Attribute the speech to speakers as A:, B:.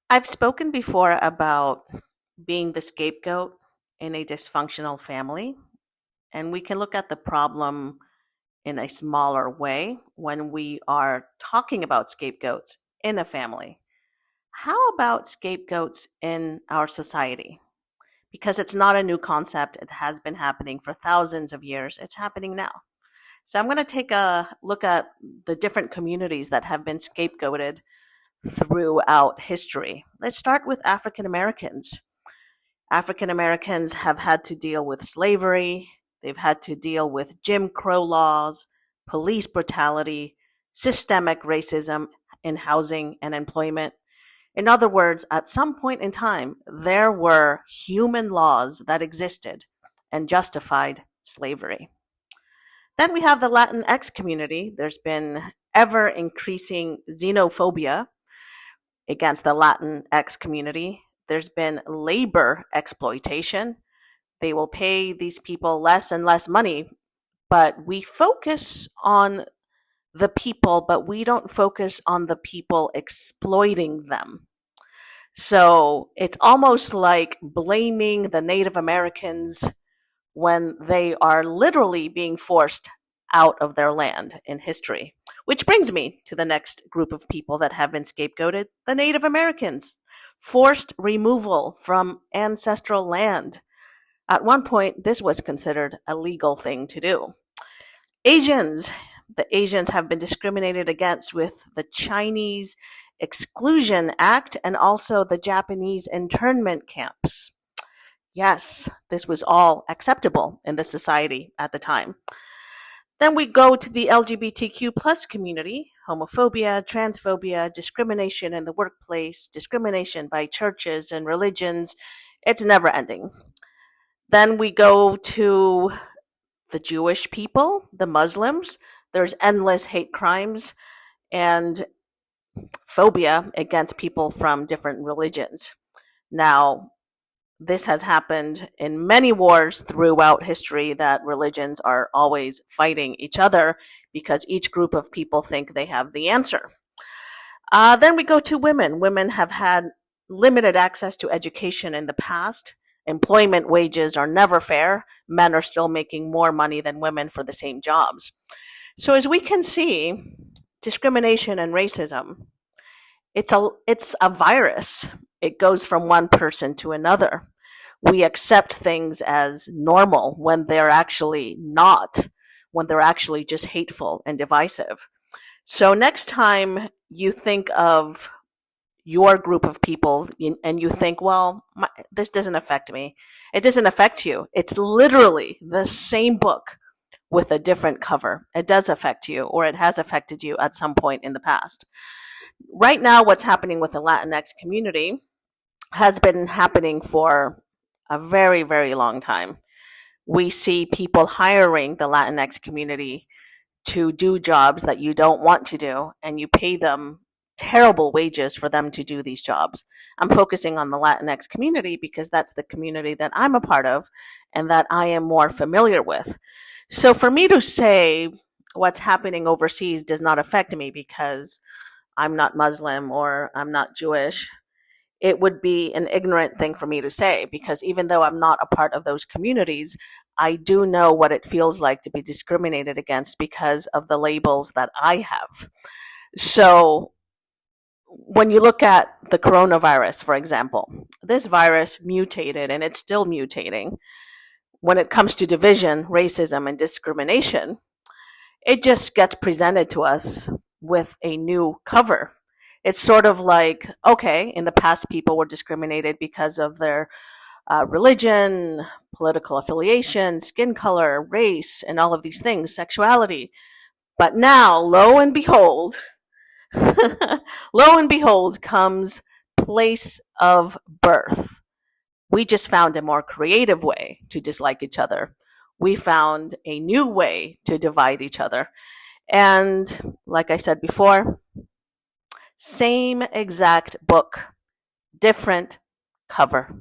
A: I've spoken before about being the scapegoat in a dysfunctional family, and we can look at the problem in a smaller way when we are talking about scapegoats in a family. How about scapegoats in our society? Because it's not a new concept, it has been happening for thousands of years. It's happening now. So I'm going to take a look at the different communities that have been scapegoated throughout history. Let's start with African Americans. African Americans have had to deal with slavery, they've had to deal with Jim Crow laws, police brutality, systemic racism in housing and employment. In other words, at some point in time, there were human laws that existed and justified slavery. Then we have the Latinx community. There's been ever increasing xenophobia against the Latinx community. There's been labor exploitation. They will pay these people less and less money, but we focus on the people, but we don't focus on the people exploiting them. So it's almost like blaming the Native Americans when they are literally being forced out of their land in history. Which brings me to the next group of people that have been scapegoated, the Native Americans. Forced removal from ancestral land. At one point, this was considered a legal thing to do. Asians. The Asians have been discriminated against with the Chinese Exclusion Act and also the Japanese internment camps. Yes, this was all acceptable in the society at the time. Then we go to the LGBTQ plus community, homophobia, transphobia, discrimination in the workplace, discrimination by churches and religions. It's never ending. Then we go to the Jewish people, the Muslims. There's endless hate crimes and phobia against people from different religions. Now, this has happened in many wars throughout history that religions are always fighting each other because each group of people think they have the answer. Then we go to women. Women have had limited access to education in the past. Employment wages are never fair. Men are still making more money than women for the same jobs. So as we can see, discrimination and racism, it's a virus. It goes from one person to another. We accept things as normal when they're actually not, when they're actually just hateful and divisive. So next time you think of your group of people and you think, well, this doesn't affect me. It doesn't affect you. It's literally the same book with a different cover. It does affect you, or it has affected you at some point in the past. Right now, what's happening with the Latinx community has been happening for a very, very long time. We see people hiring the Latinx community to do jobs that you don't want to do, and you pay them terrible wages for them to do these jobs. I'm focusing on the Latinx community because that's the community that I'm a part of and that I am more familiar with. So for me to say what's happening overseas does not affect me because I'm not Muslim or I'm not Jewish, it would be an ignorant thing for me to say because even though I'm not a part of those communities, I do know what it feels like to be discriminated against because of the labels that I have. So when you look at the coronavirus, for example, this virus mutated and it's still mutating. When it comes to division, racism, and discrimination, it just gets presented to us with a new cover. It's sort of like, okay, in the past, people were discriminated because of their religion, political affiliation, skin color, race, and all of these things, sexuality. But now, lo and behold, lo and behold comes place of birth. We just found a more creative way to dislike each other. We found a new way to divide each other. And like I said before, same exact book, different cover.